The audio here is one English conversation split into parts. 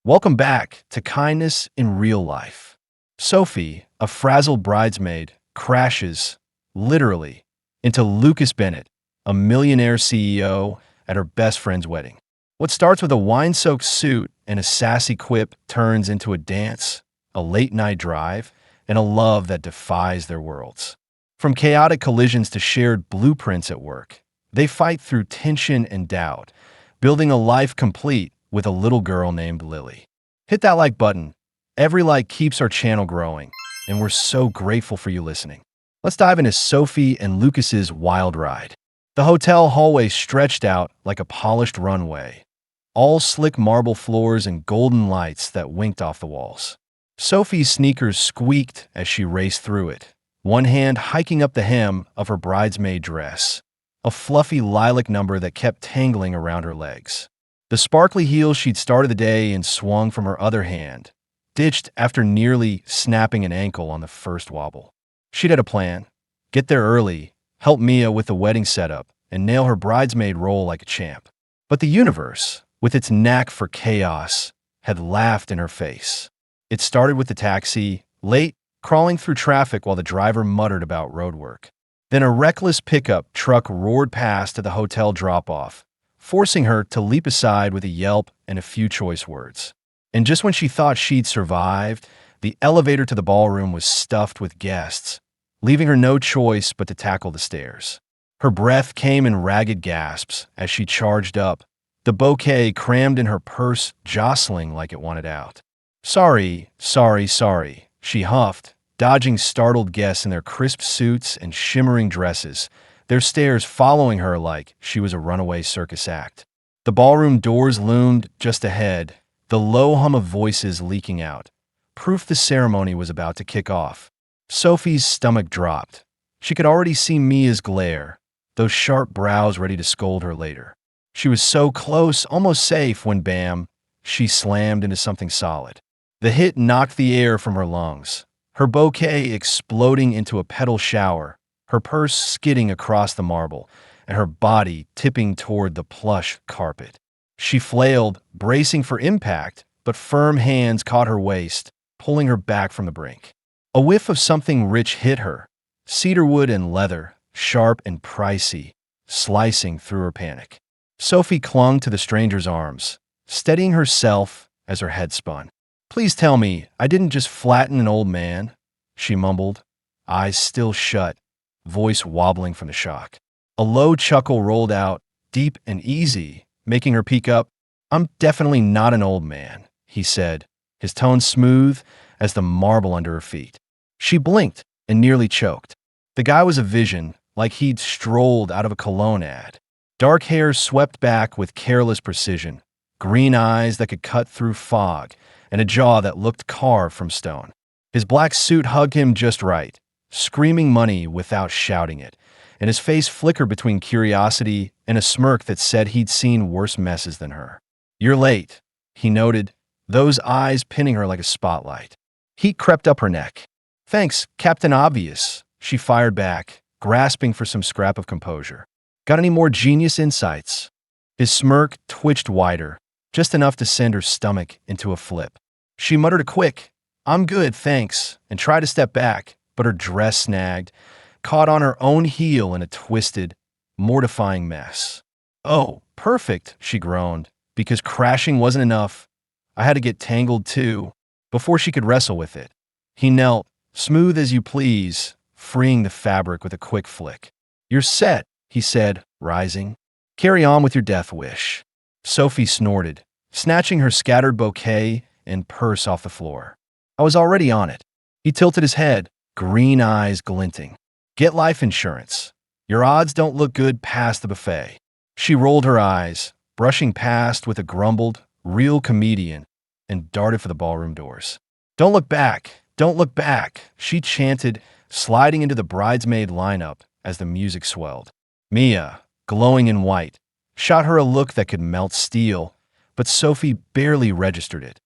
Welcome back to Kindness in Real Life. Sophie, a frazzled bridesmaid, crashes, literally, into Lucas Bennett, a millionaire CEO, at her best friend's wedding. What starts with a wine-soaked suit and a sassy quip turns into a dance, a late-night drive, and a love that defies their worlds. From chaotic collisions to shared blueprints at work, they fight through tension and doubt, building a life complete with a little girl named Lily. Hit that like button. Every like keeps our channel growing, and we're so grateful for you listening. Let's dive into Sophie and Lucas's wild ride. The hotel hallway stretched out like a polished runway, all slick marble floors and golden lights that winked off the walls. Sophie's sneakers squeaked as she raced through it, one hand hiking up the hem of her bridesmaid dress, a fluffy lilac number that kept tangling around her legs. The sparkly heels she'd started the day in swung from her other hand, ditched after nearly snapping an ankle on the first wobble. She'd had a plan: get there early, help Mia with the wedding setup, and nail her bridesmaid role like a champ. But the universe, with its knack for chaos, had laughed in her face. It started with the taxi, late, crawling through traffic while the driver muttered about roadwork. Then a reckless pickup truck roared past to the hotel drop-off, forcing her to leap aside with a yelp and a few choice words. And just when she thought she'd survived, the elevator to the ballroom was stuffed with guests, leaving her no choice but to tackle the stairs. Her breath came in ragged gasps as she charged up, the bouquet crammed in her purse jostling like it wanted out. Sorry, she huffed, dodging startled guests in their crisp suits and shimmering dresses, their stares following her like she was a runaway circus act. The ballroom doors loomed just ahead, the low hum of voices leaking out, proof the ceremony was about to kick off. Sophie's stomach dropped. She could already see Mia's glare, those sharp brows ready to scold her later. She was so close, almost safe, when bam, she slammed into something solid. The hit knocked the air from her lungs, her bouquet exploding into a petal shower, her purse skidding across the marble, and her body tipping toward the plush carpet. She flailed, bracing for impact, but firm hands caught her waist, pulling her back from the brink. A whiff of something rich hit her, cedarwood and leather, sharp and pricey, slicing through her panic. Sophie clung to the stranger's arms, steadying herself as her head spun. "Please tell me I didn't just flatten an old man," she mumbled, eyes still shut, voice wobbling from the shock. A low chuckle rolled out, deep and easy, making her peek up. "I'm definitely not an old man," he said, his tone smooth as the marble under her feet. She blinked and nearly choked. The guy was a vision, like he'd strolled out of a cologne ad. Dark hair swept back with careless precision, green eyes that could cut through fog, and a jaw that looked carved from stone. His black suit hugged him just right, screaming money without shouting it, and his face flickered between curiosity and a smirk that said he'd seen worse messes than her. "You're late," he noted, those eyes pinning her like a spotlight. Heat crept up her neck. "Thanks, Captain Obvious," she fired back, grasping for some scrap of composure. "Got any more genius insights?" His smirk twitched wider, just enough to send her stomach into a flip. She muttered a quick, "I'm good, thanks," and tried to step back, but her dress snagged, caught on her own heel in a twisted, mortifying mess. "Oh, perfect," she groaned, because crashing wasn't enough. I had to get tangled too, before she could wrestle with it. He knelt, smooth as you please, freeing the fabric with a quick flick. "You're set," he said, rising. "Carry on with your death wish." Sophie snorted, snatching her scattered bouquet and purse off the floor. "I was already on it." He tilted his head, green eyes glinting. "Get life insurance. Your odds don't look good past the buffet." She rolled her eyes, brushing past with a grumbled, "Real comedian," and darted for the ballroom doors. "Don't look back, don't look back," she chanted, sliding into the bridesmaid lineup as the music swelled. Mia, glowing in white, shot her a look that could melt steel, but Sophie barely registered it.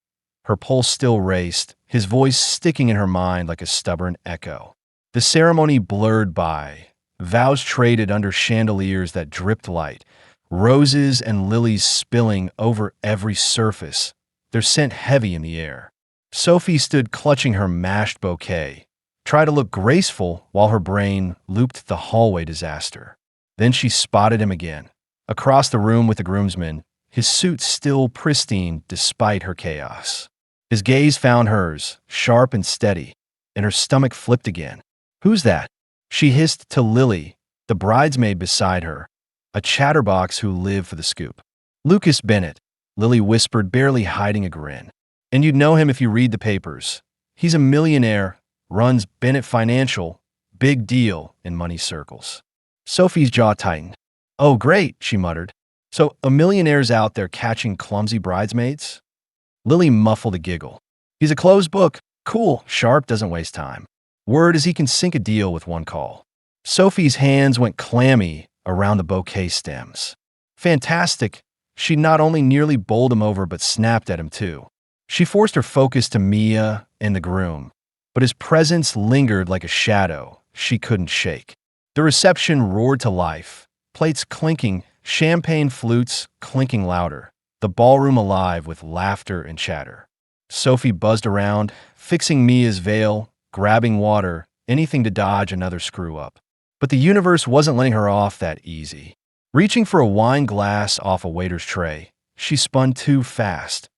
Her pulse still raced, his voice sticking in her mind like a stubborn echo. The ceremony blurred by, vows traded under chandeliers that dripped light, roses and lilies spilling over every surface, their scent heavy in the air. Sophie stood clutching her mashed bouquet, tried to look graceful while her brain looped the hallway disaster. Then she spotted him again, across the room with the groomsmen, his suit still pristine despite her chaos. His gaze found hers, sharp and steady, and her stomach flipped again. "Who's that?" she hissed to Lily, the bridesmaid beside her, a chatterbox who lived for the scoop. "Lucas Bennett," Lily whispered, barely hiding a grin. "And you'd know him if you read the papers. He's a millionaire, runs Bennett Financial, big deal in money circles." Sophie's jaw tightened. "Oh, great," she muttered. "So a millionaire's out there catching clumsy bridesmaids?" Lily muffled a giggle. "He's a closed book. Cool, sharp, doesn't waste time. Word is he can sink a deal with one call." Sophie's hands went clammy around the bouquet stems. "Fantastic." She not only nearly bowled him over but snapped at him too. She forced her focus to Mia and the groom, but his presence lingered like a shadow she couldn't shake. The reception roared to life, plates clinking, champagne flutes clinking louder, the ballroom alive with laughter and chatter. Sophie buzzed around, fixing Mia's veil, grabbing water, anything to dodge another screw-up. But the universe wasn't letting her off that easy. Reaching for a wine glass off a waiter's tray, she spun too fast,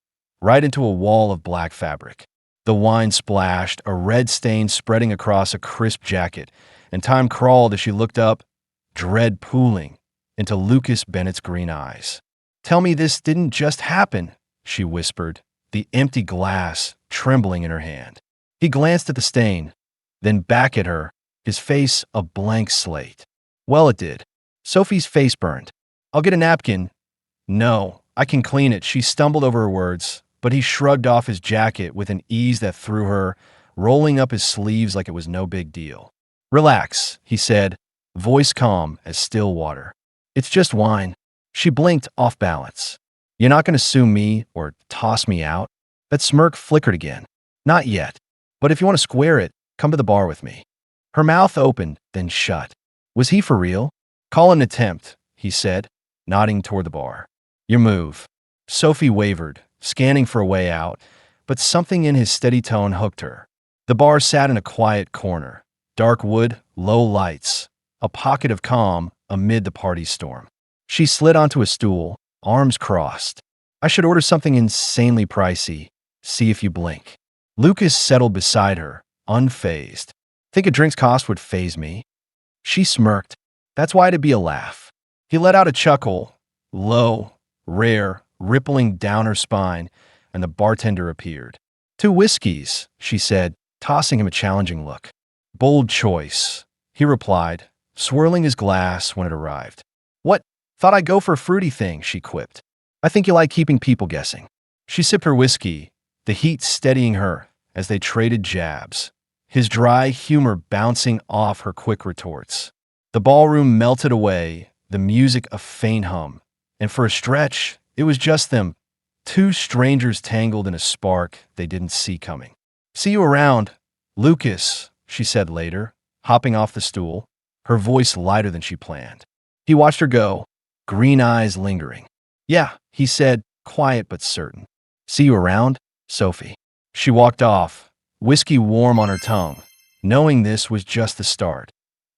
right into a wall of black fabric. The wine splashed, a red stain spreading across a crisp jacket, and time crawled as she looked up, dread pooling into Lucas Bennett's green eyes. "Tell me this didn't just happen," she whispered, the empty glass trembling in her hand. He glanced at the stain, then back at her, his face a blank slate. "Well, it did." Sophie's face burned. "I'll get a napkin." "No, I can clean it." She stumbled over her words, but he shrugged off his jacket with an ease that threw her, rolling up his sleeves like it was no big deal. "Relax," he said, voice calm as still water. "It's just wine." She blinked off balance. "You're not going to sue me or toss me out?" That smirk flickered again. "Not yet. But if you want to square it, come to the bar with me." Her mouth opened, then shut. Was he for real? "Call an attempt," he said, nodding toward the bar. "Your move." Sophie wavered, scanning for a way out, but something in his steady tone hooked her. The bar sat in a quiet corner. Dark wood, low lights, a pocket of calm amid the party storm. She slid onto a stool, arms crossed. "I should order something insanely pricey. See if you blink." Lucas settled beside her, unfazed. "Think a drink's cost would faze me?" She smirked. "That's why it'd be a laugh." He let out a chuckle, low, rare, rippling down her spine, and the bartender appeared. "2 whiskeys," she said, tossing him a challenging look. "Bold choice," he replied, swirling his glass when it arrived. "What? Thought I'd go for a fruity thing," she quipped. "I think you like keeping people guessing." She sipped her whiskey, the heat steadying her as they traded jabs, his dry humor bouncing off her quick retorts. The ballroom melted away, the music a faint hum, and for a stretch, it was just them, 2 strangers tangled in a spark they didn't see coming. "See you around, Lucas," she said later, hopping off the stool, her voice lighter than she planned. He watched her go, green eyes lingering. "Yeah," he said, quiet but certain. "See you around, Sophie." She walked off, whiskey warm on her tongue, knowing this was just the start,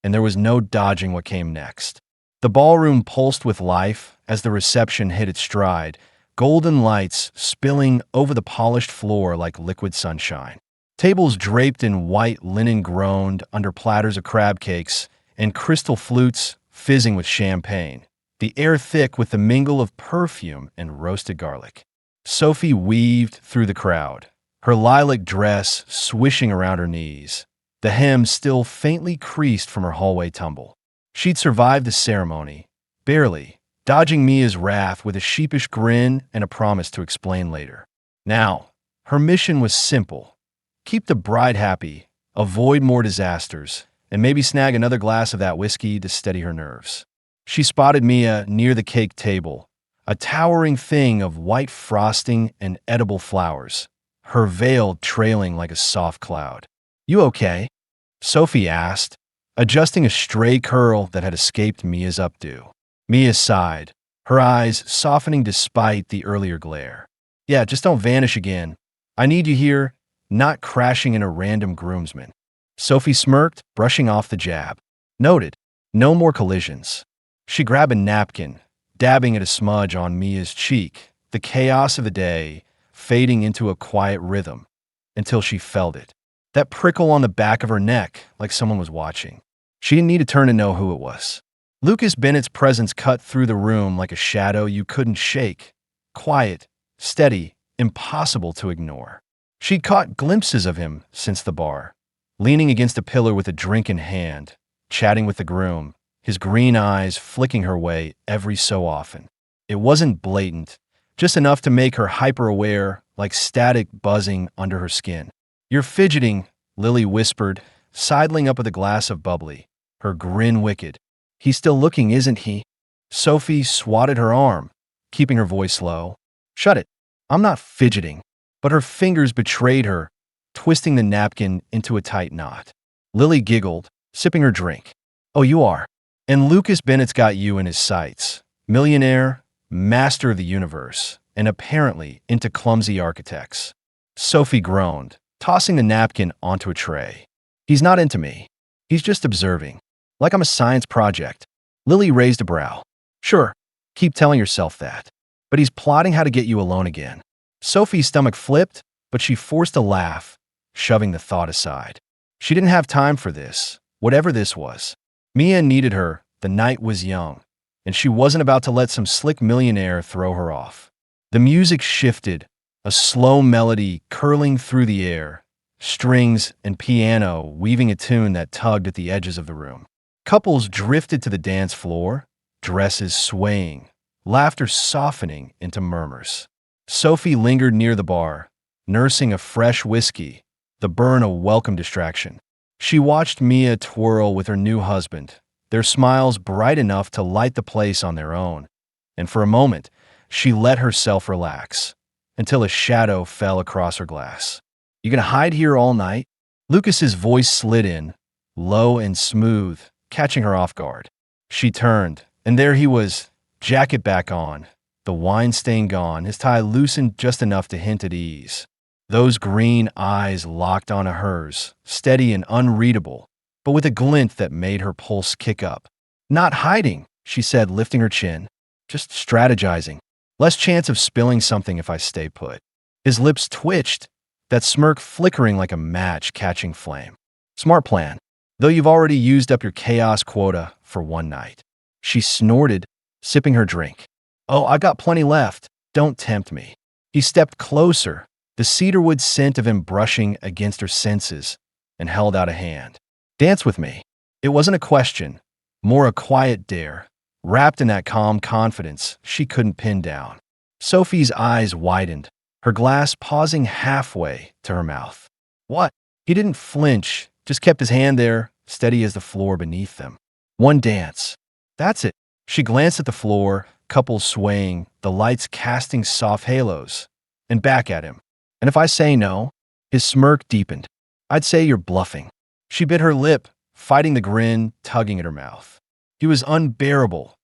and there was no dodging what came next. The ballroom pulsed with life as the reception hit its stride, golden lights spilling over the polished floor like liquid sunshine. Tables draped in white linen groaned under platters of crab cakes and crystal flutes fizzing with champagne, the air thick with the mingle of perfume and roasted garlic. Sophie weaved through the crowd, her lilac dress swishing around her knees, the hem still faintly creased from her hallway tumble. She'd survived the ceremony, barely, dodging Mia's wrath with a sheepish grin and a promise to explain later. Now, her mission was simple: keep the bride happy, avoid more disasters, and maybe snag another glass of that whiskey to steady her nerves. She spotted Mia near the cake table, a towering thing of white frosting and edible flowers, her veil trailing like a soft cloud. "You okay?" Sophie asked, adjusting a stray curl that had escaped Mia's updo. Mia sighed, her eyes softening despite the earlier glare. Yeah, just don't vanish again. I need you here, not crashing in a random groomsman. Sophie smirked, brushing off the jab. Noted. No more collisions. She grabbed a napkin, dabbing at a smudge on Mia's cheek, the chaos of the day fading into a quiet rhythm, until she felt it. That prickle on the back of her neck, like someone was watching. She didn't need to turn to know who it was. Lucas Bennett's presence cut through the room like a shadow you couldn't shake. Quiet, steady, impossible to ignore. She'd caught glimpses of him since the bar, leaning against a pillar with a drink in hand, chatting with the groom, his green eyes flicking her way every so often. It wasn't blatant, just enough to make her hyper-aware, like static buzzing under her skin. "You're fidgeting," Lily whispered, sidling up with a glass of bubbly, her grin wicked. "He's still looking, isn't he?" Sophie swatted her arm, keeping her voice low. "Shut it. I'm not fidgeting." But her fingers betrayed her, twisting the napkin into a tight knot. Lily giggled, sipping her drink. "Oh, you are. And Lucas Bennett's got you in his sights. Millionaire, master of the universe, and apparently into clumsy architects." Sophie groaned, tossing the napkin onto a tray. "He's not into me. He's just observing. Like I'm a science project." Lily raised a brow. "Sure, keep telling yourself that. But he's plotting how to get you alone again." Sophie's stomach flipped, but she forced a laugh, shoving the thought aside. She didn't have time for this, whatever this was. Mia needed her, the night was young, and she wasn't about to let some slick millionaire throw her off. The music shifted, a slow melody curling through the air, strings and piano weaving a tune that tugged at the edges of the room. Couples drifted to the dance floor, dresses swaying, laughter softening into murmurs. Sophie lingered near the bar, nursing a fresh whiskey, the burn a welcome distraction. She watched Mia twirl with her new husband, their smiles bright enough to light the place on their own, and for a moment, she let herself relax, until a shadow fell across her glass. "You gonna hide here all night?" Lucas's voice slid in, low and smooth, catching her off guard. She turned, and there he was, jacket back on, the wine stain gone, his tie loosened just enough to hint at ease. Those green eyes locked onto hers, steady and unreadable, but with a glint that made her pulse kick up. "Not hiding," she said, lifting her chin. "Just strategizing. Less chance of spilling something if I stay put." His lips twitched, that smirk flickering like a match catching flame. "Smart plan, though you've already used up your chaos quota for one night." She snorted, sipping her drink. "Oh, I got plenty left. Don't tempt me." He stepped closer, the cedarwood scent of him brushing against her senses, and held out a hand. "Dance with me." It wasn't a question, more a quiet dare, wrapped in that calm confidence she couldn't pin down. Sophie's eyes widened, her glass pausing halfway to her mouth. "What?" He didn't flinch, just kept his hand there, steady as the floor beneath them. "One dance. That's it." She glanced at the floor, couples swaying, the lights casting soft halos, and back at him. "And if I say no?" His smirk deepened. "I'd say you're bluffing." She bit her lip, fighting the grin tugging at her mouth. He was unbearable,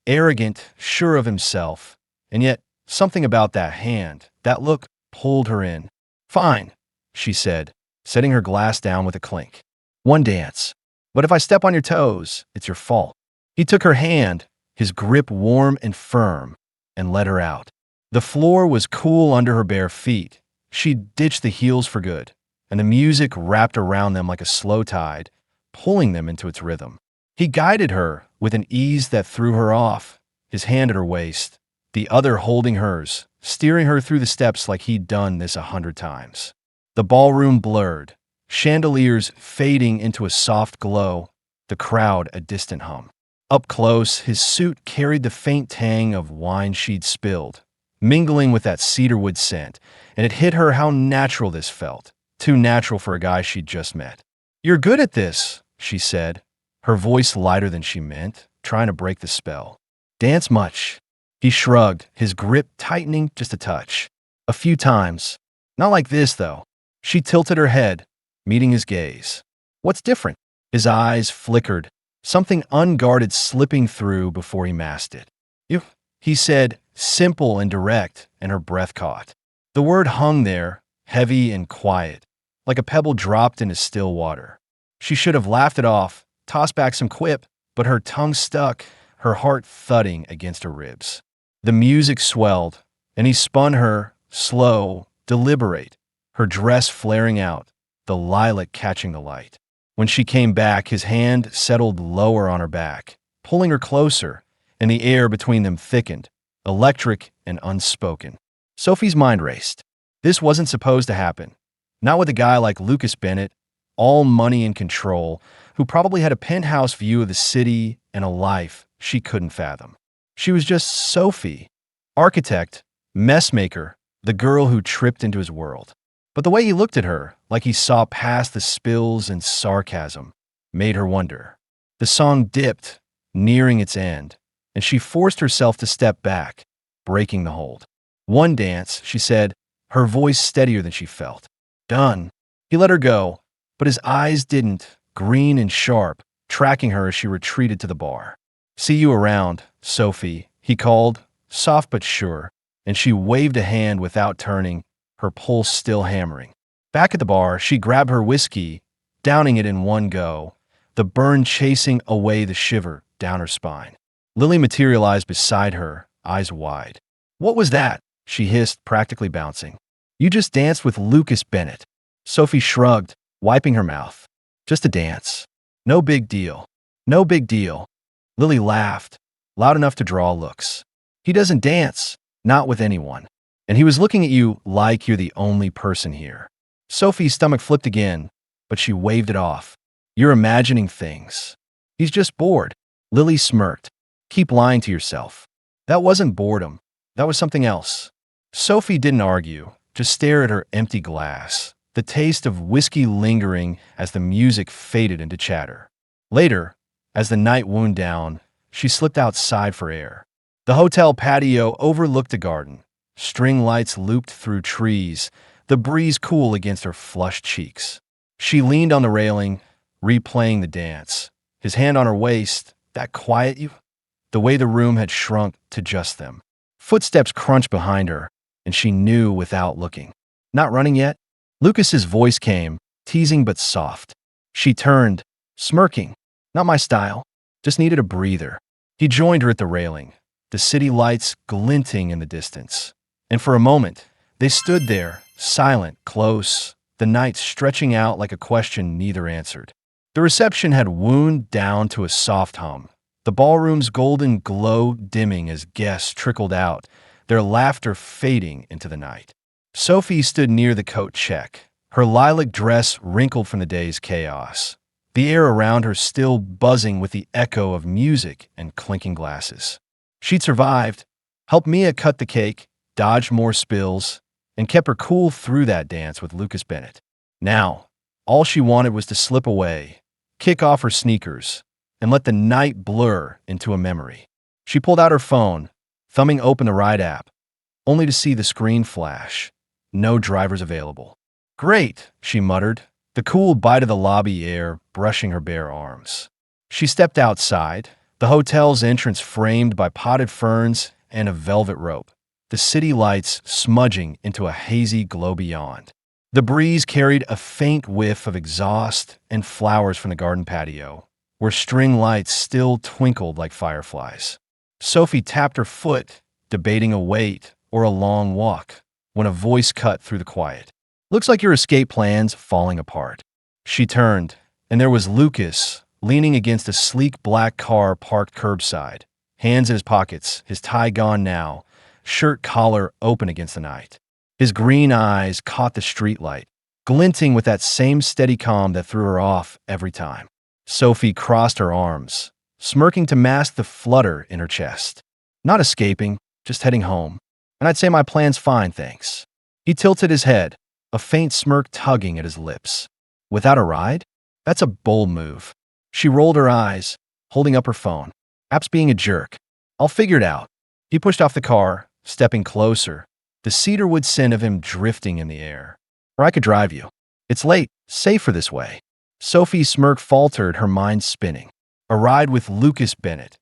arrogant, sure of himself, and yet something about that hand, that look, pulled her in. "Fine," she said, setting her glass down with a clink. "One dance. But if I step on your toes, it's your fault." He took her hand, his grip warm and firm, and led her out. The floor was cool under her bare feet. She'd ditched the heels for good, and the music wrapped around them like a slow tide, pulling them into its rhythm. He guided her with an ease that threw her off, his hand at her waist, the other holding hers, steering her through the steps like he'd done this 100 times. The ballroom blurred, chandeliers fading into a soft glow, the crowd a distant hum. Up close, his suit carried the faint tang of wine she'd spilled, mingling with that cedarwood scent, and it hit her how natural this felt, too natural for a guy she'd just met. "You're good at this," she said, her voice lighter than she meant, trying to break the spell. "Dance much?" He shrugged, his grip tightening just a touch. "A few times. Not like this, though." She tilted her head, meeting his gaze. "What's different?" His eyes flickered, something unguarded slipping through before he masked it. "You," he said, simple and direct, and her breath caught. The word hung there, heavy and quiet, like a pebble dropped into still water. She should have laughed it off, tossed back some quip, but her tongue stuck, her heart thudding against her ribs. The music swelled, and he spun her, slow, deliberate, her dress flaring out, the lilac catching the light. When she came back, his hand settled lower on her back, pulling her closer, and the air between them thickened, electric and unspoken. Sophie's mind raced. This wasn't supposed to happen. Not with a guy like Lucas Bennett, all money and control, who probably had a penthouse view of the city and a life she couldn't fathom. She was just Sophie, architect, messmaker, the girl who tripped into his world. But the way he looked at her, like he saw past the spills and sarcasm, made her wonder. The song dipped, nearing its end, and she forced herself to step back, breaking the hold. One dance, she said, her voice steadier than she felt. Done. He let her go, but his eyes didn't, green and sharp, tracking her as she retreated to the bar. See you around, Sophie, he called, soft but sure, and she waved a hand without turning, her pulse still hammering. Back at the bar, she grabbed her whiskey, downing it in one go, the burn chasing away the shiver down her spine. Lily materialized beside her, eyes wide. What was that? She hissed, practically bouncing. You just danced with Lucas Bennett. Sophie shrugged, wiping her mouth. Just a dance. No big deal. No big deal. Lily laughed, loud enough to draw looks. He doesn't dance, not with anyone. And he was looking at you like you're the only person here. Sophie's stomach flipped again, but she waved it off. You're imagining things. He's just bored. Lily smirked. Keep lying to yourself. That wasn't boredom. That was something else. Sophie didn't argue, just stare at her empty glass, the taste of whiskey lingering as the music faded into chatter. Later, as the night wound down, she slipped outside for air. The hotel patio overlooked a garden. String lights looped through trees, the breeze cool against her flushed cheeks. She leaned on the railing, replaying the dance, his hand on her waist, that quiet you? The way the room had shrunk to just them. Footsteps crunched behind her, and she knew without looking. Not running yet? Lucas's voice came, teasing but soft. She turned, smirking. Not my style. Just needed a breather. He joined her at the railing, the city lights glinting in the distance. And for a moment, they stood there, silent, close, the night stretching out like a question neither answered. The reception had wound down to a soft hum, the ballroom's golden glow dimming as guests trickled out, their laughter fading into the night. Sophie stood near the coat check, her lilac dress wrinkled from the day's chaos, the air around her still buzzing with the echo of music and clinking glasses. She'd survived, helped Mia cut the cake, dodged more spills, and kept her cool through that dance with Lucas Bennett. Now, all she wanted was to slip away, kick off her sneakers, and let the night blur into a memory. She pulled out her phone, thumbing open the ride app, only to see the screen flash. No drivers available. Great, she muttered, the cool bite of the lobby air brushing her bare arms. She stepped outside, the hotel's entrance framed by potted ferns and a velvet rope, the city lights smudging into a hazy glow beyond. The breeze carried a faint whiff of exhaust and flowers from the garden patio, where string lights still twinkled like fireflies. Sophie tapped her foot, debating a wait or a long walk, when a voice cut through the quiet. Looks like your escape plan's falling apart. She turned, and there was Lucas, leaning against a sleek black car parked curbside, hands in his pockets, his tie gone now, shirt collar open against the night. His green eyes caught the streetlight, glinting with that same steady calm that threw her off every time. Sophie crossed her arms, smirking to mask the flutter in her chest. Not escaping, just heading home. And I'd say my plan's fine, thanks. He tilted his head, a faint smirk tugging at his lips. Without a ride? That's a bold move. She rolled her eyes, holding up her phone. Perhaps being a jerk. I'll figure it out. He pushed off the car, stepping closer, the cedarwood scent of him drifting in the air. Or I could drive you. It's late, safer this way. Sophie's smirk faltered, her mind spinning. A ride with Lucas Bennett.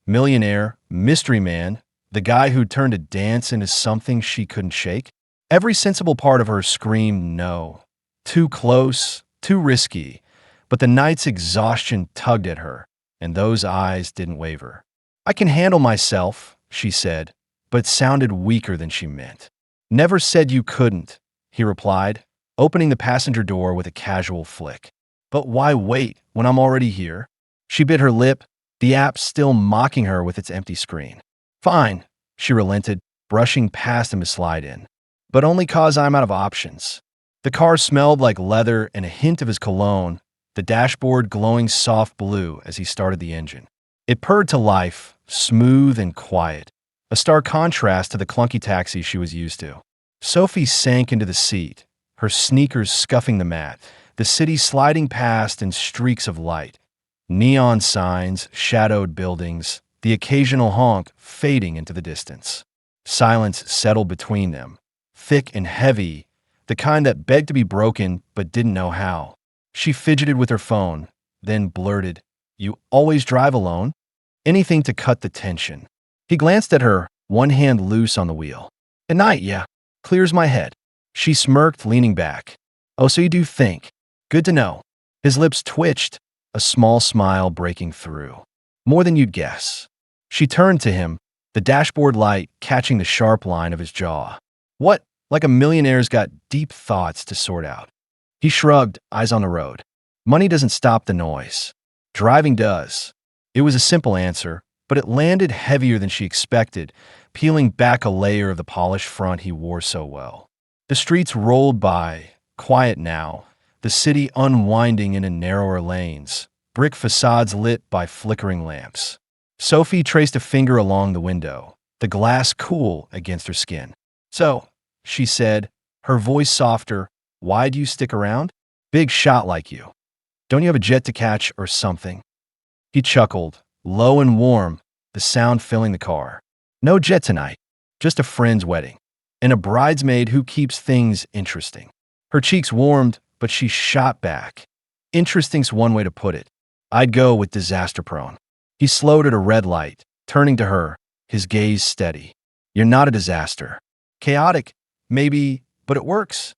Millionaire, mystery man, the guy who turned a dance into something she couldn't shake. Every sensible part of her screamed no. Too close, too risky. But the night's exhaustion tugged at her, and those eyes didn't waver. I can handle myself, she said, but it sounded weaker than she meant. Never said you couldn't, he replied, opening the passenger door with a casual flick. But why wait when I'm already here? She bit her lip, the app still mocking her with its empty screen. Fine, she relented, brushing past him to slide in. But only 'cause I'm out of options. The car smelled like leather and a hint of his cologne, the dashboard glowing soft blue as he started the engine. It purred to life, smooth and quiet, a stark contrast to the clunky taxi she was used to. Sophie sank into the seat, her sneakers scuffing the mat, the city sliding past in streaks of light. Neon signs, shadowed buildings, the occasional honk fading into the distance. Silence settled between them, thick and heavy, the kind that begged to be broken but didn't know how. She fidgeted with her phone, then blurted, "You always drive alone?" Anything to cut the tension. He glanced at her, one hand loose on the wheel. "At night, yeah. Clears my head." She smirked, leaning back. "Oh, so you do think. Good to know." His lips twitched, a small smile breaking through. "More than you'd guess." She turned to him, the dashboard light catching the sharp line of his jaw. "What? Like a millionaire's got deep thoughts to sort out." He shrugged, eyes on the road. "Money doesn't stop the noise. Driving does." It was a simple answer, but it landed heavier than she expected, peeling back a layer of the polished front he wore so well. The streets rolled by, quiet now, the city unwinding into narrower lanes, brick facades lit by flickering lamps. Sophie traced a finger along the window, the glass cool against her skin. "So," she said, her voice softer, "why'd you stick around? Big shot like you. Don't you have a jet to catch or something?" He chuckled, low and warm, the sound filling the car. "No jet tonight, just a friend's wedding. And a bridesmaid who keeps things interesting." Her cheeks warmed, but she shot back. "Interesting's one way to put it. I'd go with disaster-prone." He slowed at a red light, turning to her, his gaze steady. "You're not a disaster. Chaotic, maybe, but it works."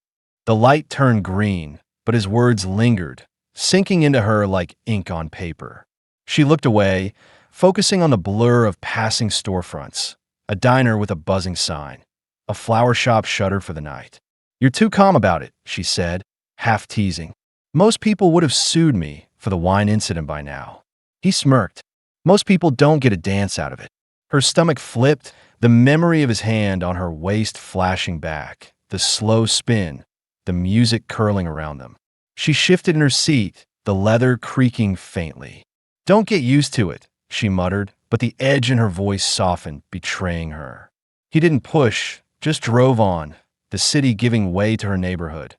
The light turned green, but his words lingered, sinking into her like ink on paper. She looked away, focusing on the blur of passing storefronts, a diner with a buzzing sign, a flower shop shuttered for the night. "You're too calm about it," she said, half teasing. "Most people would have sued me for the wine incident by now." He smirked. "Most people don't get a dance out of it." Her stomach flipped, the memory of his hand on her waist flashing back, the slow spin, the music curling around them. She shifted in her seat, the leather creaking faintly. "Don't get used to it," she muttered, but the edge in her voice softened, betraying her. He didn't push, just drove on, the city giving way to her neighborhood.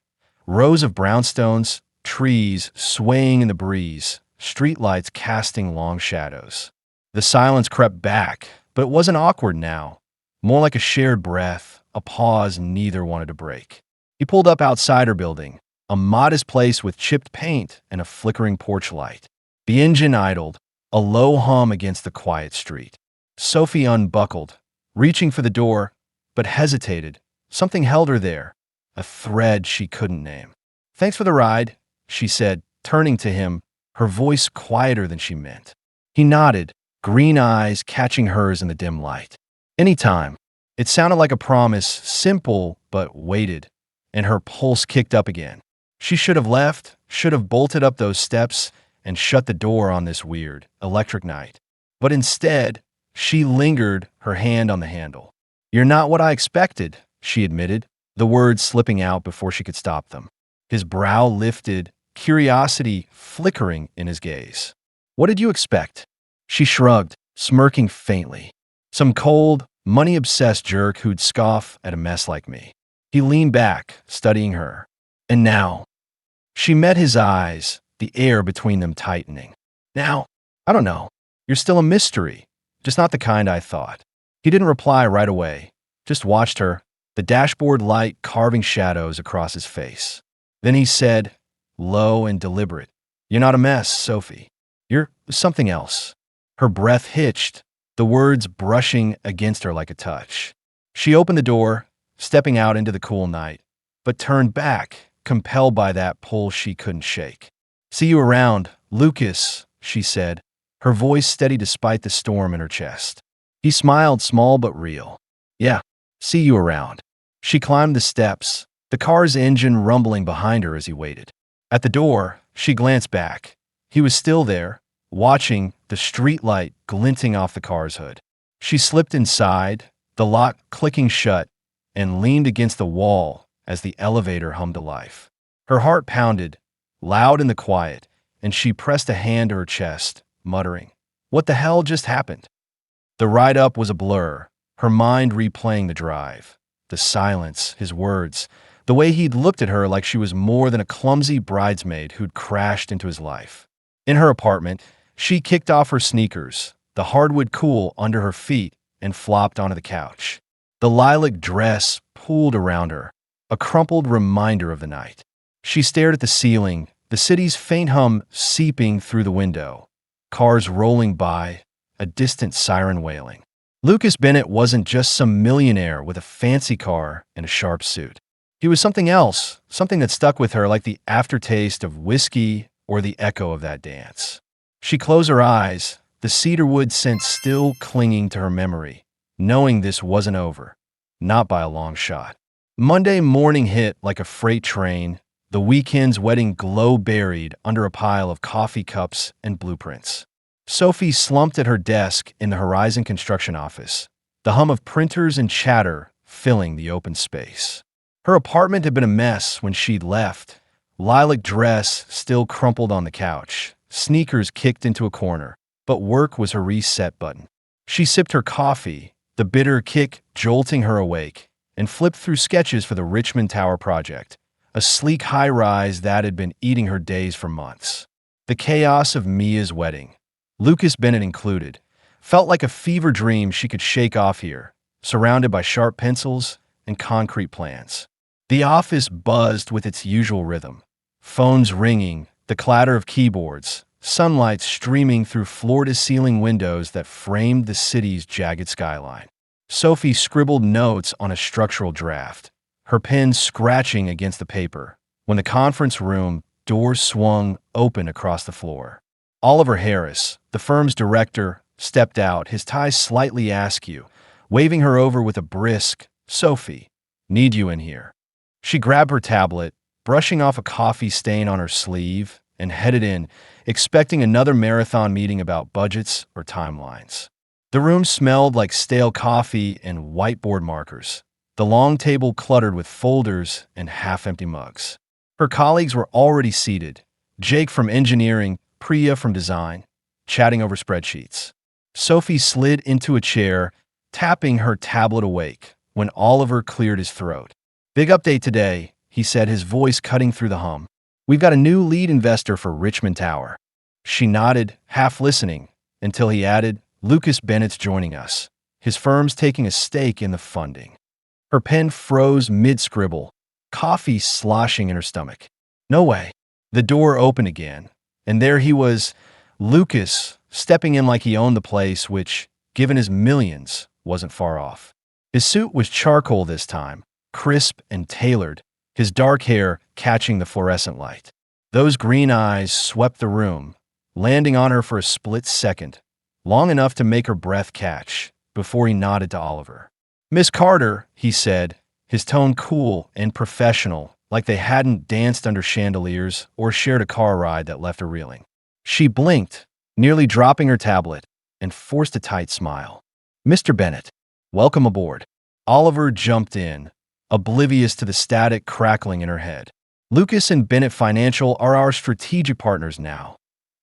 Rows of brownstones, trees swaying in the breeze, streetlights casting long shadows. The silence crept back, but it wasn't awkward now, more like a shared breath, a pause neither wanted to break. He pulled up outside her building, a modest place with chipped paint and a flickering porch light. The engine idled, a low hum against the quiet street. Sophie unbuckled, reaching for the door, but hesitated. Something held her there, a thread she couldn't name. "Thanks for the ride," she said, turning to him, her voice quieter than she meant. He nodded, green eyes catching hers in the dim light. "Anytime." It sounded like a promise, simple but weighted, and her pulse kicked up again. She should have left, should have bolted up those steps, and shut the door on this weird, electric night. But instead, she lingered, her hand on the handle. "You're not what I expected," she admitted, the words slipping out before she could stop them. His brow lifted, curiosity flickering in his gaze. "What did you expect?" She shrugged, smirking faintly. "Some cold, money-obsessed jerk who'd scoff at a mess like me." He leaned back, studying her. "And now?" She met his eyes, the air between them tightening. "Now, I don't know. You're still a mystery, just not the kind I thought." He didn't reply right away, just watched her, the dashboard light carving shadows across his face. Then he said, low and deliberate, "You're not a mess, Sophie. You're something else." Her breath hitched, the words brushing against her like a touch. She opened the door, stepping out into the cool night, but turned back, compelled by that pull she couldn't shake. "See you around, Lucas," she said, her voice steady despite the storm in her chest. He smiled, small but real. "Yeah, see you around." She climbed the steps, the car's engine rumbling behind her as he waited. At the door, she glanced back. He was still there, watching, the streetlight glinting off the car's hood. She slipped inside, the lock clicking shut, and leaned against the wall as the elevator hummed to life. Her heart pounded, loud in the quiet, and she pressed a hand to her chest, muttering, "What the hell just happened?" The ride up was a blur, her mind replaying the drive. The silence, his words, the way he'd looked at her like she was more than a clumsy bridesmaid who'd crashed into his life. In her apartment, she kicked off her sneakers, the hardwood cool under her feet, and flopped onto the couch. The lilac dress pooled around her, a crumpled reminder of the night. She stared at the ceiling, the city's faint hum seeping through the window, cars rolling by, a distant siren wailing. Lucas Bennett wasn't just some millionaire with a fancy car and a sharp suit. He was something else, something that stuck with her like the aftertaste of whiskey or the echo of that dance. She closed her eyes, the cedarwood scent still clinging to her memory, knowing this wasn't over, not by a long shot. Monday morning hit like a freight train, the weekend's wedding glow buried under a pile of coffee cups and blueprints. Sophie slumped at her desk in the Horizon construction office, the hum of printers and chatter filling the open space. Her apartment had been a mess when she'd left, lilac dress still crumpled on the couch, sneakers kicked into a corner, but work was her reset button. She sipped her coffee, the bitter kick jolting her awake, and flipped through sketches for the Richmond Tower project, a sleek high-rise that had been eating her days for months. The chaos of Mia's wedding, Lucas Bennett included, felt like a fever dream she could shake off here, surrounded by sharp pencils and concrete plans. The office buzzed with its usual rhythm, phones ringing, the clatter of keyboards, sunlight streaming through floor-to-ceiling windows that framed the city's jagged skyline. Sophie scribbled notes on a structural draft, her pen scratching against the paper, when the conference room doors swung open across the floor. Oliver Harris, the firm's director, stepped out, his tie slightly askew, waving her over with a brisk, "Sophie, need you in here." She grabbed her tablet, brushing off a coffee stain on her sleeve, and headed in, expecting another marathon meeting about budgets or timelines. The room smelled like stale coffee and whiteboard markers, the long table cluttered with folders and half-empty mugs. Her colleagues were already seated, Jake from engineering, Priya from design, chatting over spreadsheets. Sophie slid into a chair, tapping her tablet awake, when Oliver cleared his throat. "Big update today," he said, his voice cutting through the hum. "We've got a new lead investor for Richmond Tower." She nodded, half listening, until he added, "Lucas Bennett's joining us. His firm's taking a stake in the funding." Her pen froze mid-scribble, coffee sloshing in her stomach. No way. The door opened again, and there he was, Lucas, stepping in like he owned the place, which, given his millions, wasn't far off. His suit was charcoal this time, crisp and tailored, his dark hair catching the fluorescent light. Those green eyes swept the room, landing on her for a split second, long enough to make her breath catch, before he nodded to Oliver. "Miss Carter," he said, his tone cool and professional, like they hadn't danced under chandeliers or shared a car ride that left her reeling. She blinked, nearly dropping her tablet, and forced a tight smile. "Mr. Bennett, welcome aboard." Oliver jumped in, oblivious to the static crackling in her head. "Lucas and Bennett Financial are our strategic partners now."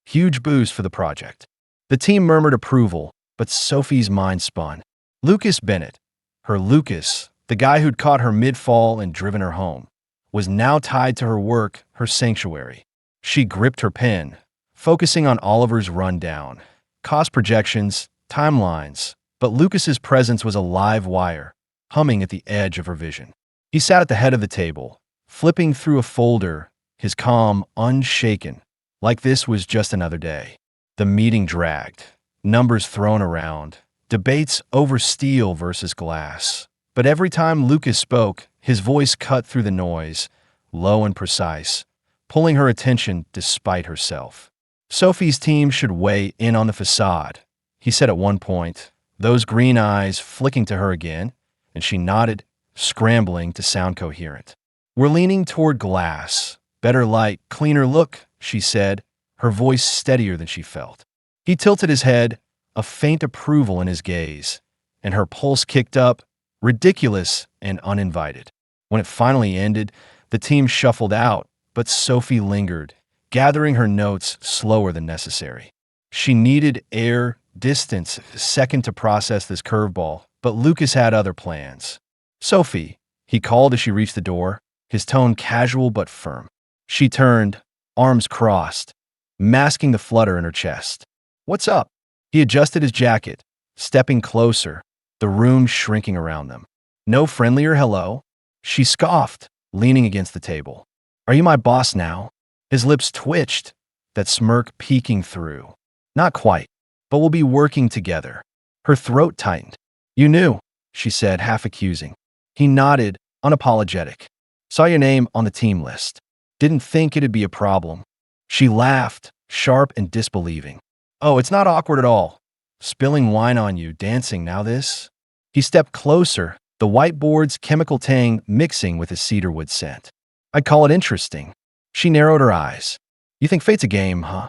Huge boost for the project. The team murmured approval, but Sophie's mind spun. Lucas Bennett, her Lucas, the guy who'd caught her mid-fall and driven her home, was now tied to her work, her sanctuary. She gripped her pen, focusing on Oliver's rundown, cost projections, timelines, but Lucas's presence was a live wire, humming at the edge of her vision. He sat at the head of the table, flipping through a folder, his calm unshaken, like this was just another day. The meeting dragged, numbers thrown around, debates over steel versus glass, But every time Lucas spoke, his voice cut through the noise, low and precise, pulling her attention despite herself. Sophie's team should weigh in on the facade, he said at one point, those green eyes flicking to her again, and she nodded, scrambling to sound coherent. We're leaning toward glass. Better light, cleaner look, she said, her voice steadier than she felt. He tilted his head, a faint approval in his gaze, and her pulse kicked up, ridiculous and uninvited. When it finally ended, the team shuffled out, but Sophie lingered, gathering her notes slower than necessary. She needed air, distance, a second to process this curveball, but Lucas had other plans. Sophie, he called as she reached the door, his tone casual but firm. She turned, arms crossed, masking the flutter in her chest. What's up? He adjusted his jacket, stepping closer, the room shrinking around them. No friendlier hello? She scoffed, leaning against the table. Are you my boss now? His lips twitched, that smirk peeking through. Not quite, but we'll be working together. Her throat tightened. You knew, she said, half accusing. He nodded, unapologetic. Saw your name on the team list. Didn't think it'd be a problem. She laughed, sharp and disbelieving. Oh, it's not awkward at all. Spilling wine on you, dancing now this? He stepped closer, the whiteboard's chemical tang mixing with his cedarwood scent. I'd call it interesting. She narrowed her eyes. You think fate's a game, huh?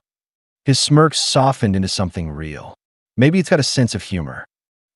His smirk softened into something real. Maybe it's got a sense of humor.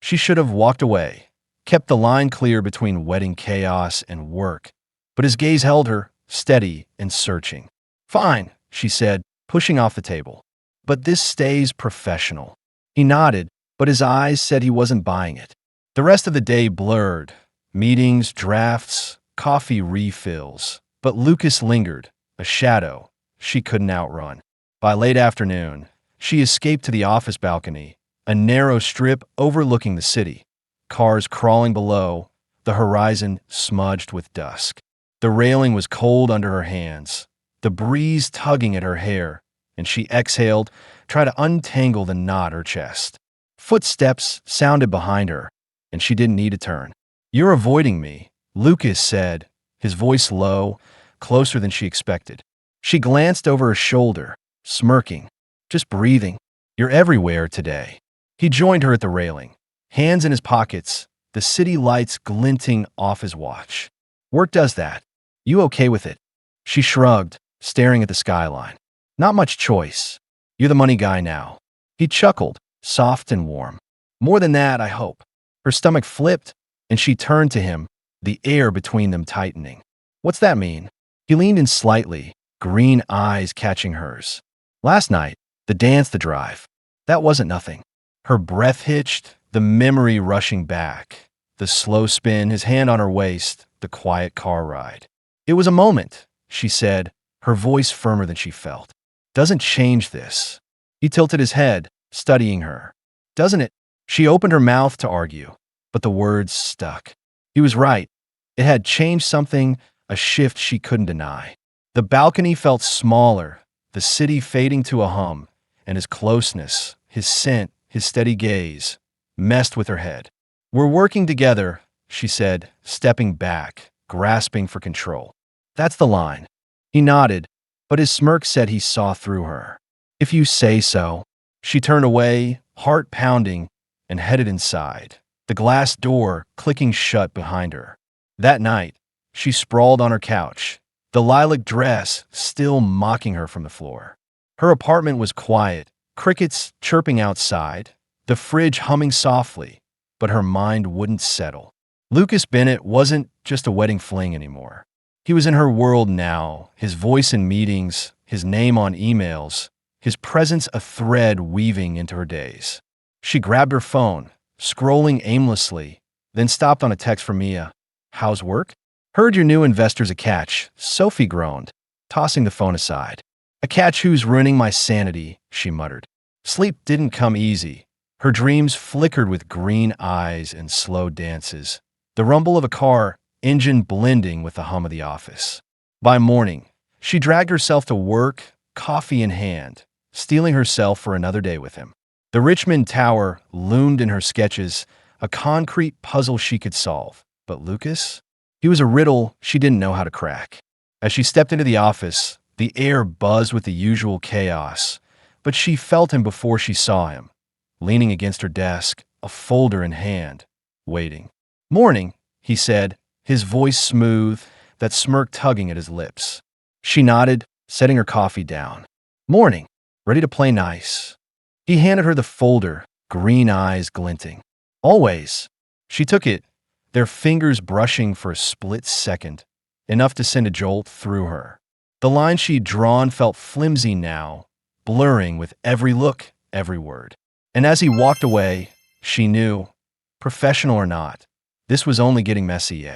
She should have walked away, kept the line clear between wedding chaos and work, but his gaze held her, steady and searching. Fine, she said, pushing off the table. But this stays professional. He nodded, but his eyes said he wasn't buying it. The rest of the day blurred. Meetings, drafts, coffee refills. But Lucas lingered, a shadow she couldn't outrun. By late afternoon, she escaped to the office balcony, a narrow strip overlooking the city. Cars crawling below, the horizon smudged with dusk. The railing was cold under her hands, the breeze tugging at her hair, and she exhaled, trying to untangle the knot her chest. Footsteps sounded behind her, and she didn't need to turn. You're avoiding me, Lucas said, his voice low, closer than she expected. She glanced over her shoulder, smirking. Just breathing. You're everywhere today. He joined her at the railing, hands in his pockets, the city lights glinting off his watch. Work does that. You okay with it? She shrugged, staring at the skyline. Not much choice. You're the money guy now. He chuckled, soft and warm. More than that, I hope. Her stomach flipped, and she turned to him, the air between them tightening. What's that mean? He leaned in slightly, green eyes catching hers. Last night, the dance, the drive. That wasn't nothing. Her breath hitched, the memory rushing back. The slow spin, his hand on her waist, the quiet car ride. It was a moment, she said, her voice firmer than she felt. Doesn't change this. He tilted his head, studying her. Doesn't it? She opened her mouth to argue, but the words stuck. He was right. It had changed something, a shift she couldn't deny. The balcony felt smaller, the city fading to a hum, and his closeness, his scent, his steady gaze, messed with her head. We're working together, she said, stepping back, grasping for control. That's the line. He nodded, but his smirk said he saw through her. If you say so. She turned away, heart pounding, and headed inside, the glass door clicking shut behind her. That night, she sprawled on her couch, the lilac dress still mocking her from the floor. Her apartment was quiet, crickets chirping outside, the fridge humming softly, but her mind wouldn't settle. Lucas Bennett wasn't just a wedding fling anymore. He was in her world now, his voice in meetings, his name on emails, his presence a thread weaving into her days. She grabbed her phone, scrolling aimlessly, then stopped on a text from Mia. How's work? Heard your new investor's a catch, Sophie groaned, tossing the phone aside. A catch who's ruining my sanity, she muttered. Sleep didn't come easy. Her dreams flickered with green eyes and slow dances, the rumble of a car, engine blending with the hum of the office. By morning, she dragged herself to work, coffee in hand, steeling herself for another day with him. The Richmond Tower loomed in her sketches, a concrete puzzle she could solve. But Lucas? He was a riddle she didn't know how to crack. As she stepped into the office, the air buzzed with the usual chaos, but she felt him before she saw him, leaning against her desk, a folder in hand, waiting. "Morning," he said, his voice smooth, that smirk tugging at his lips. She nodded, setting her coffee down. "Morning. Ready to play nice?" He handed her the folder, green eyes glinting. "Always." She took it, their fingers brushing for a split second, enough to send a jolt through her. The line she'd drawn felt flimsy now, blurring with every look, every word. And as he walked away, she knew, professional or not, this was only getting messy.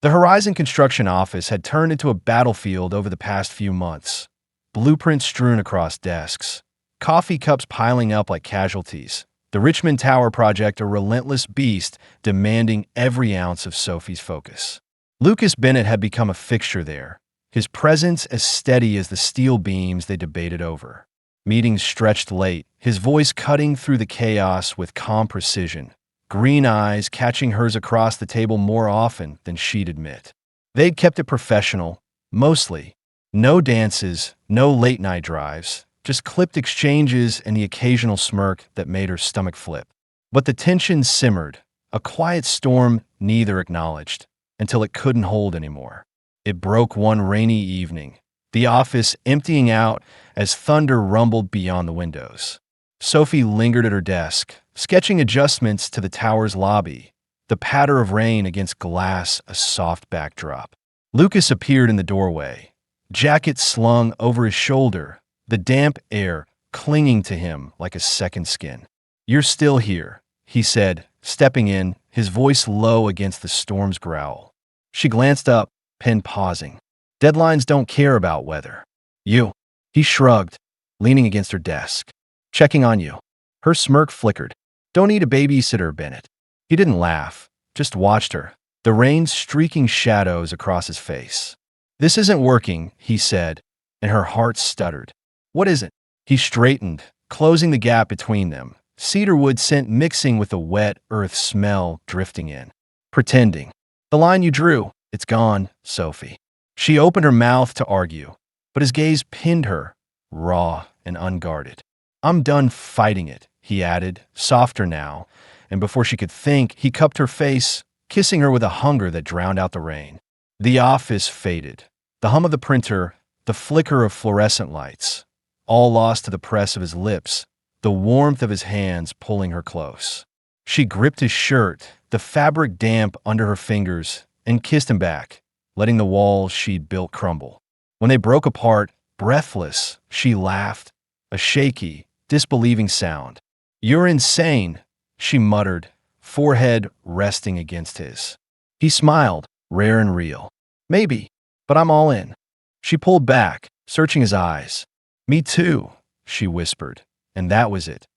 The Horizon Construction office had turned into a battlefield over the past few months. Blueprints strewn across desks, coffee cups piling up like casualties. The Richmond Tower project a relentless beast demanding every ounce of Sophie's focus. Lucas Bennett had become a fixture there, his presence as steady as the steel beams they debated over. Meetings stretched late, his voice cutting through the chaos with calm precision, green eyes catching hers across the table more often than she'd admit. They'd kept it professional, mostly. No dances, no late-night drives, just clipped exchanges and the occasional smirk that made her stomach flip. But the tension simmered, a quiet storm neither acknowledged, until it couldn't hold anymore. It broke one rainy evening, the office emptying out as thunder rumbled beyond the windows. Sophie lingered at her desk, sketching adjustments to the tower's lobby, the patter of rain against glass a soft backdrop. Lucas appeared in the doorway, jacket slung over his shoulder, the damp air clinging to him like a second skin. "You're still here," he said, stepping in, his voice low against the storm's growl. She glanced up, pen pausing. "Deadlines don't care about weather." "You." He shrugged, leaning against her desk. "Checking on you." Her smirk flickered. "Don't need a babysitter, Bennett." He didn't laugh, just watched her, the rain streaking shadows across his face. "This isn't working," he said, and her heart stuttered. "What isn't?" He straightened, closing the gap between them, cedarwood scent mixing with the wet earth smell drifting in. "Pretending. The line you drew, it's gone, Sophie." She opened her mouth to argue, but his gaze pinned her, raw and unguarded. "I'm done fighting it," he added, softer now, and before she could think, he cupped her face, kissing her with a hunger that drowned out the rain. The office faded. The hum of the printer, the flicker of fluorescent lights, all lost to the press of his lips, the warmth of his hands pulling her close. She gripped his shirt, the fabric damp under her fingers, and kissed him back, letting the walls she'd built crumble. When they broke apart, breathless, she laughed, a shaky, disbelieving sound. "You're insane," she muttered, forehead resting against his. He smiled, rare and real. "Maybe, but I'm all in." She pulled back, searching his eyes. "Me too," she whispered, and that was it.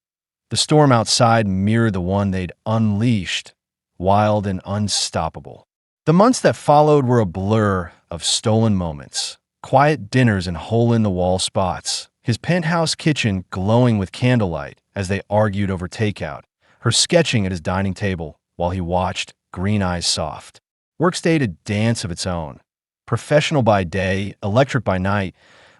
The storm outside mirrored the one they'd unleashed, wild and unstoppable. The months that followed were a blur of stolen moments, quiet dinners and hole-in-the-wall spots, his penthouse kitchen glowing with candlelight as they argued over takeout, her sketching at his dining table while he watched, green eyes soft. Work stayed a dance of its own. Professional by day, electric by night,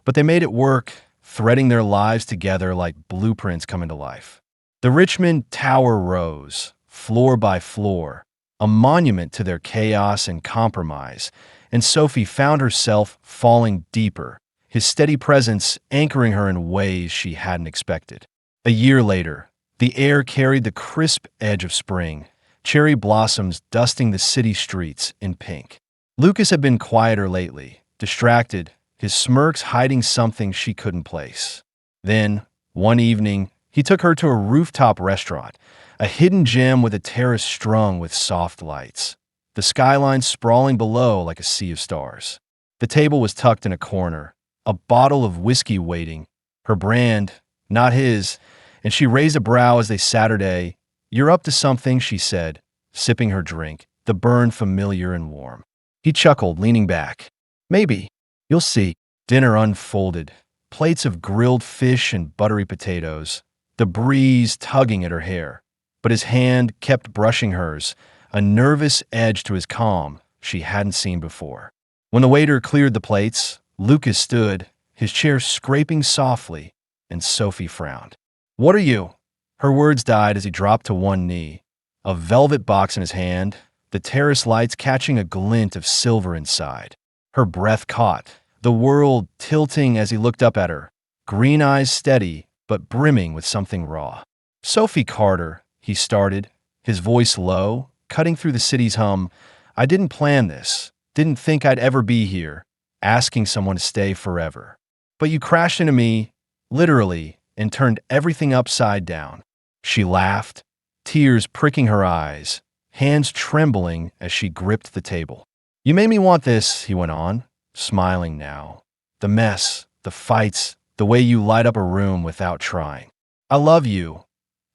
but they made it work, threading their lives together like blueprints coming to life. The Richmond Tower rose, floor by floor, a monument to their chaos and compromise, and Sophie found herself falling deeper, his steady presence anchoring her in ways she hadn't expected. A year later, the air carried the crisp edge of spring, cherry blossoms dusting the city streets in pink. Lucas had been quieter lately, distracted, his smirks hiding something she couldn't place. Then, one evening, he took her to a rooftop restaurant, a hidden gem with a terrace strung with soft lights, the skyline sprawling below like a sea of stars. The table was tucked in a corner, a bottle of whiskey waiting, her brand, not his, and she raised a brow as they Saturday. "You're up to something," she said, sipping her drink, the burn familiar and warm. He chuckled, leaning back. "Maybe. You'll see." Dinner unfolded, plates of grilled fish and buttery potatoes, the breeze tugging at her hair. But his hand kept brushing hers, a nervous edge to his calm she hadn't seen before. When the waiter cleared the plates, Lucas stood, his chair scraping softly, and Sophie frowned. "What are you?" Her words died as he dropped to one knee, a velvet box in his hand, the terrace lights catching a glint of silver inside. Her breath caught, the world tilting as he looked up at her, green eyes steady but brimming with something raw. "Sophie Carter," he started, his voice low, cutting through the city's hum. "I didn't plan this, didn't think I'd ever be here, asking someone to stay forever. But you crashed into me, literally, and turned everything upside down." She laughed, tears pricking her eyes, hands trembling as she gripped the table. "You made me want this," he went on, smiling now. "The mess, the fights, the way you light up a room without trying. I love you,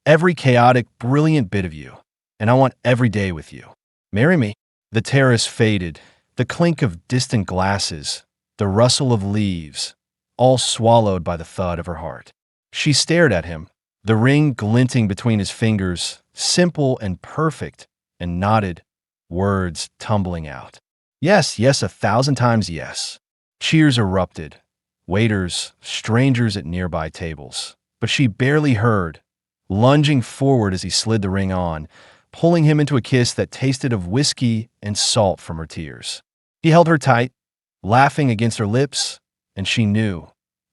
every chaotic, brilliant bit of you, and I want every day with you. Marry me." The terrace faded, the clink of distant glasses, the rustle of leaves, all swallowed by the thud of her heart. She stared at him, the ring glinting between his fingers, simple and perfect, and nodded, words tumbling out. "Yes, yes, 1,000 times yes." Cheers erupted, waiters, strangers at nearby tables. But she barely heard, lunging forward as he slid the ring on, pulling him into a kiss that tasted of whiskey and salt from her tears. He held her tight, laughing against her lips, and she knew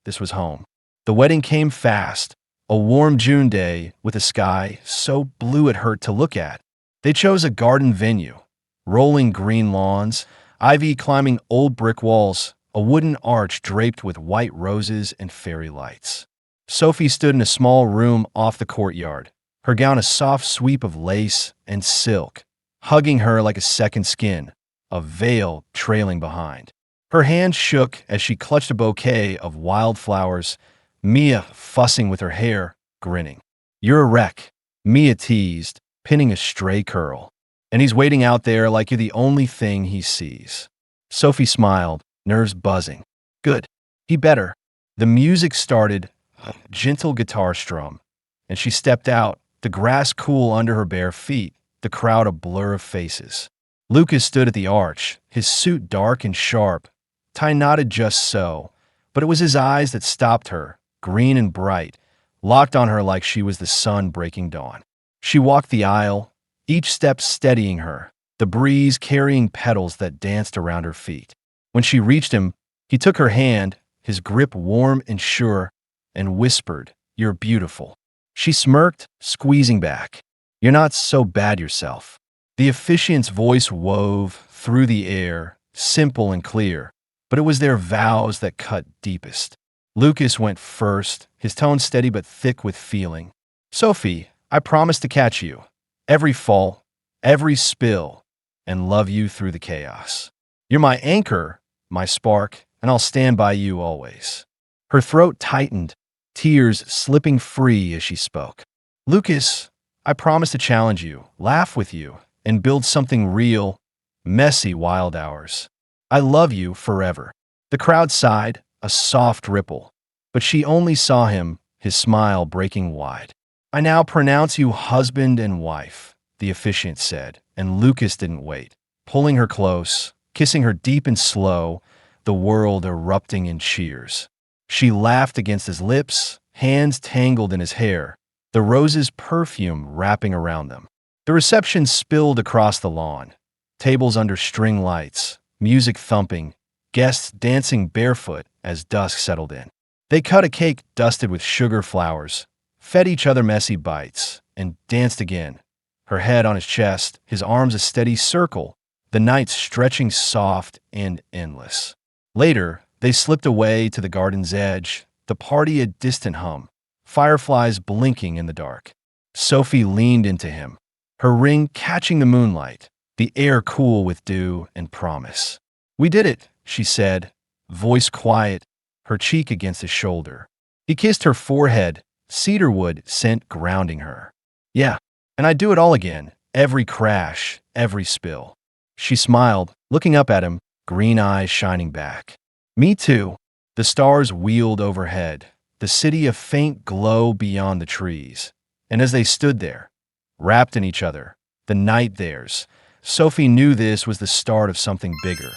this was home. The wedding came fast, a warm June day with a sky so blue it hurt to look at. They chose a garden venue, rolling green lawns, ivy climbing old brick walls, a wooden arch draped with white roses and fairy lights. Sophie stood in a small room off the courtyard, her gown a soft sweep of lace and silk, hugging her like a second skin, a veil trailing behind. Her hand shook as she clutched a bouquet of wildflowers, Mia fussing with her hair, grinning. "You're a wreck," Mia teased, pinning a stray curl. "And he's waiting out there like you're the only thing he sees." Sophie smiled, nerves buzzing. "Good. He better." The music started, a gentle guitar strum, and she stepped out, the grass cool under her bare feet, the crowd a blur of faces. Lucas stood at the arch, his suit dark and sharp, tie knotted just so, but it was his eyes that stopped her, green and bright, locked on her like she was the sun breaking dawn. She walked the aisle, each step steadying her, the breeze carrying petals that danced around her feet. When she reached him, he took her hand, his grip warm and sure, and whispered, "You're beautiful." She smirked, squeezing back. "You're not so bad yourself." The officiant's voice wove through the air, simple and clear, but it was their vows that cut deepest. Lucas went first, his tone steady but thick with feeling. "Sophie, I promise to catch you, every fall, every spill, and love you through the chaos. You're my anchor, my spark, and I'll stand by you always." Her throat tightened, tears slipping free as she spoke. "Lucas, I promise to challenge you, laugh with you, and build something real, messy wild hours. I love you forever." The crowd sighed, a soft ripple, but she only saw him, his smile breaking wide. "I now pronounce you husband and wife," the officiant said, and Lucas didn't wait. Pulling her close, kissing her deep and slow, the world erupting in cheers. She laughed against his lips, hands tangled in his hair, the roses' perfume wrapping around them. The reception spilled across the lawn, tables under string lights, music thumping, guests dancing barefoot as dusk settled in. They cut a cake dusted with sugar flowers, fed each other messy bites, and danced again, her head on his chest, his arms a steady circle, the night stretching soft and endless. Later, they slipped away to the garden's edge, the party a distant hum, fireflies blinking in the dark. Sophie leaned into him, her ring catching the moonlight, the air cool with dew and promise. "We did it," she said, voice quiet, her cheek against his shoulder. He kissed her forehead, cedarwood scent grounding her. "Yeah, and I'd do it all again, every crash, every spill." She smiled, looking up at him, green eyes shining back. "Me too." The stars wheeled overhead, the city a faint glow beyond the trees. And as they stood there, wrapped in each other, the night theirs. Sophie knew this was the start of something bigger,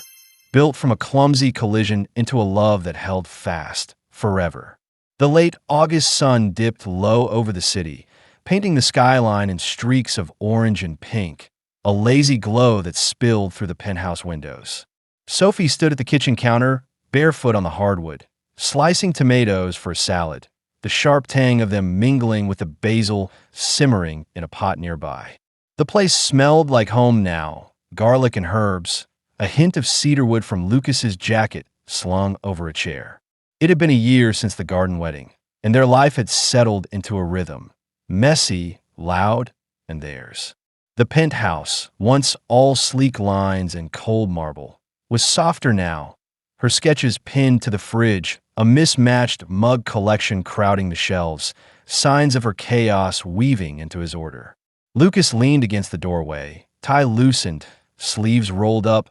built from a clumsy collision into a love that held fast, forever. The late August sun dipped low over the city, painting the skyline in streaks of orange and pink, a lazy glow that spilled through the penthouse windows. Sophie stood at the kitchen counter, barefoot on the hardwood, slicing tomatoes for a salad, the sharp tang of them mingling with the basil simmering in a pot nearby. The place smelled like home now, garlic and herbs, a hint of cedarwood from Lucas's jacket slung over a chair. It had been a year since the garden wedding, and their life had settled into a rhythm, messy, loud, and theirs. The penthouse, once all sleek lines and cold marble, was softer now, her sketches pinned to the fridge, a mismatched mug collection crowding the shelves, signs of her chaos weaving into his order. Lucas leaned against the doorway, tie loosened, sleeves rolled up,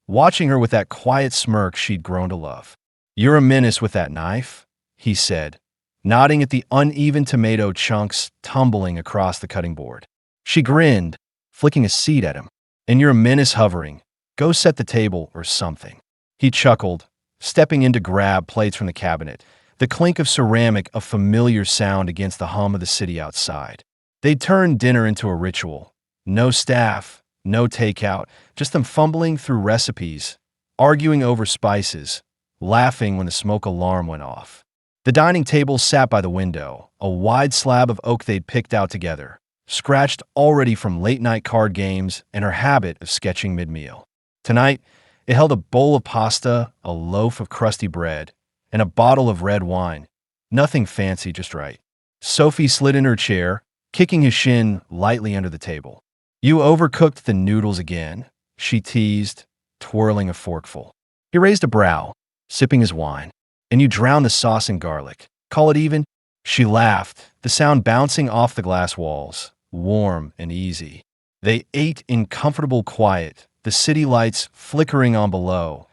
watching her with that quiet smirk she'd grown to love. "You're a menace with that knife," he said, nodding at the uneven tomato chunks tumbling across the cutting board. She grinned, flicking a seat at him. "And you're a menace hovering. Go set the table or something." He chuckled, stepping in to grab plates from the cabinet, the clink of ceramic a familiar sound against the hum of the city outside. They'd turned dinner into a ritual. No staff, no takeout, just them fumbling through recipes, arguing over spices, laughing when the smoke alarm went off. The dining table sat by the window, a wide slab of oak they'd picked out together, scratched already from late-night card games and her habit of sketching mid-meal. Tonight, it held a bowl of pasta, a loaf of crusty bread, and a bottle of red wine. Nothing fancy, just right. Sophie slid in her chair, kicking his shin lightly under the table. "You overcooked the noodles again," she teased, twirling a forkful. He raised a brow, sipping his wine. "And you drowned the sauce in garlic. Call it even?" She laughed, the sound bouncing off the glass walls, warm and easy. They ate in comfortable quiet, the city lights flickering on below,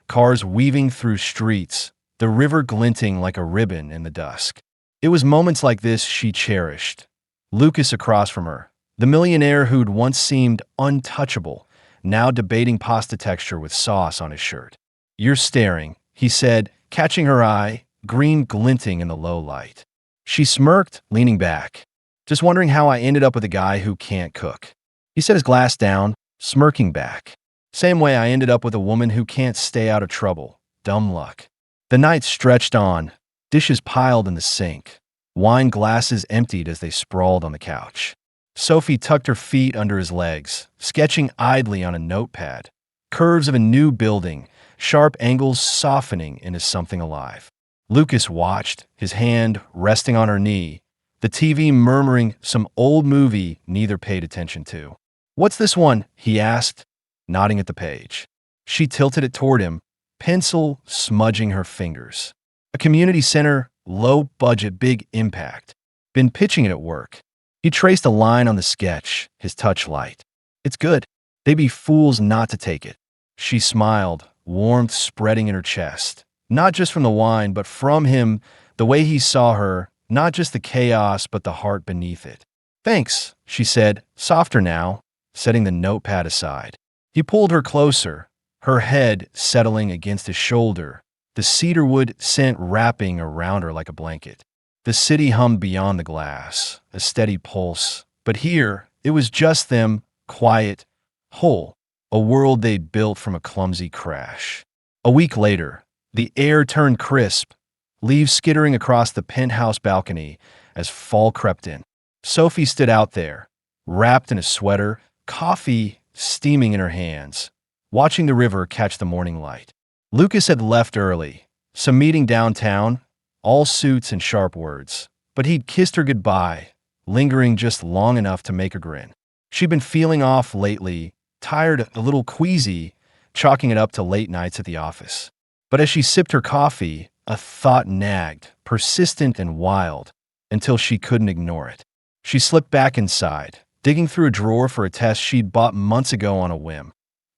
cars weaving through streets, the river glinting like a ribbon in the dusk. It was moments like this she cherished. Lucas across from her, the millionaire who'd once seemed untouchable, now debating pasta texture with sauce on his shirt. "You're staring," he said, catching her eye, green glinting in the low light. She smirked, leaning back. "Just wondering how I ended up with a guy who can't cook." He set his glass down, smirking back. "Same way I ended up with a woman who can't stay out of trouble. Dumb luck." The night stretched on, dishes piled in the sink, wine glasses emptied as they sprawled on the couch. Sophie tucked her feet under his legs, sketching idly on a notepad. Curves of a new building, sharp angles softening into something alive. Lucas watched, his hand resting on her knee, the TV murmuring some old movie neither paid attention to. "What's this one?" he asked, nodding at the page. She tilted it toward him, pencil smudging her fingers. "A community center, low budget, big impact. Been pitching it at work." He traced a line on the sketch, his touch light. "It's good. They'd be fools not to take it." She smiled, warmth spreading in her chest. Not just from the wine, but from him, the way he saw her, not just the chaos, but the heart beneath it. "Thanks," she said, softer now, setting the notepad aside. He pulled her closer, her head settling against his shoulder, the cedarwood scent wrapping around her like a blanket. The city hummed beyond the glass, a steady pulse, but here it was just them, quiet, whole, a world they'd built from a clumsy crash. A week later, the air turned crisp, leaves skittering across the penthouse balcony as fall crept in. Sophie stood out there, wrapped in a sweater, coffee steaming in her hands, watching the river catch the morning light. Lucas had left early, some meeting downtown, all suits and sharp words, but he'd kissed her goodbye, lingering just long enough to make her grin. She'd been feeling off lately, tired, a little queasy, chalking it up to late nights at the office. But as she sipped her coffee, a thought nagged, persistent and wild, until she couldn't ignore it. She slipped back inside, digging through a drawer for a test she'd bought months ago on a whim.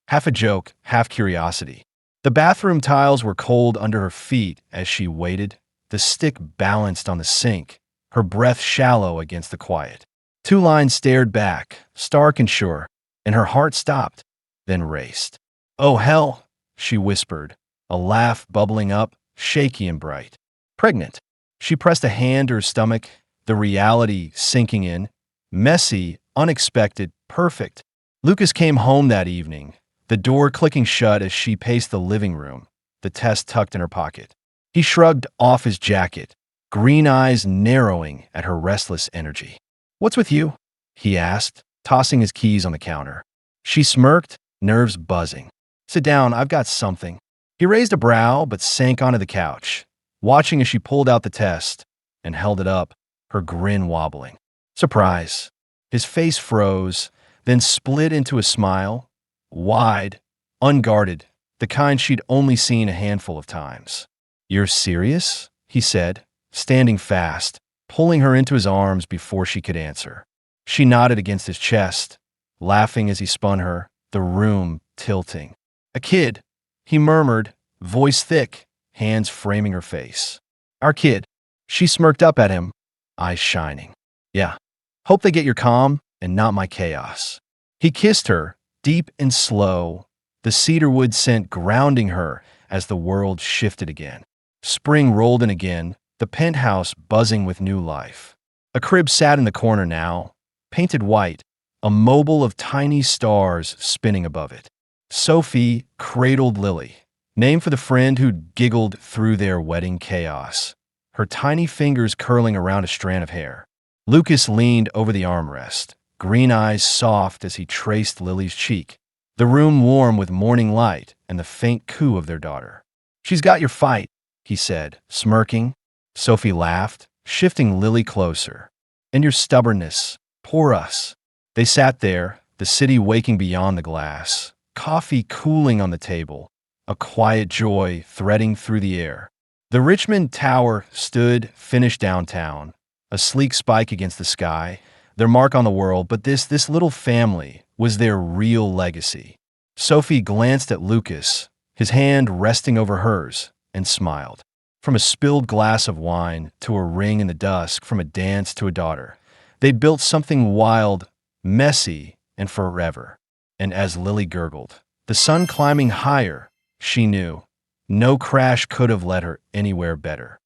Half a joke, half curiosity. The bathroom tiles were cold under her feet as she waited, the stick balanced on the sink, her breath shallow against the quiet. Two lines stared back, stark and sure, and her heart stopped, then raced. "Oh, hell," she whispered, a laugh bubbling up, shaky and bright. Pregnant. She pressed a hand to her stomach, the reality sinking in. Messy, unexpected, perfect. Lucas came home that evening, the door clicking shut as she paced the living room, the test tucked in her pocket. He shrugged off his jacket, green eyes narrowing at her restless energy. "What's with you?" he asked, tossing his keys on the counter. She smirked, nerves buzzing. "Sit down, I've got something." He raised a brow but sank onto the couch, watching as she pulled out the test and held it up, her grin wobbling. Surprise. His face froze, then split into a smile, wide, unguarded, the kind she'd only seen a handful of times. "You're serious?" he said, standing fast, pulling her into his arms before she could answer. She nodded against his chest, laughing as he spun her, the room tilting. "A kid," he murmured, voice thick, hands framing her face. "Our kid." She smirked up at him, eyes shining. "Yeah. Hope they get your calm and not my chaos." He kissed her, deep and slow, the cedarwood scent grounding her as the world shifted again. Spring rolled in again, the penthouse buzzing with new life. A crib sat in the corner now, painted white, a mobile of tiny stars spinning above it. Sophie cradled Lily, named for the friend who'd giggled through their wedding chaos, her tiny fingers curling around a strand of hair. Lucas leaned over the armrest, green eyes soft as he traced Lily's cheek, the room warm with morning light and the faint coo of their daughter. "She's got your fight," he said, smirking. Sophie laughed, shifting Lily closer. "And your stubbornness. Poor us." They sat there, the city waking beyond the glass, coffee cooling on the table, a quiet joy threading through the air. The Richmond Tower stood, finished downtown, a sleek spike against the sky, their mark on the world, but this little family was their real legacy. Sophie glanced at Lucas, his hand resting over hers, and smiled. From a spilled glass of wine to a ring in the dusk, from a dance to a daughter, they'd built something wild, messy, and forever. And as Lily gurgled, the sun climbing higher, she knew no crash could have led her anywhere better.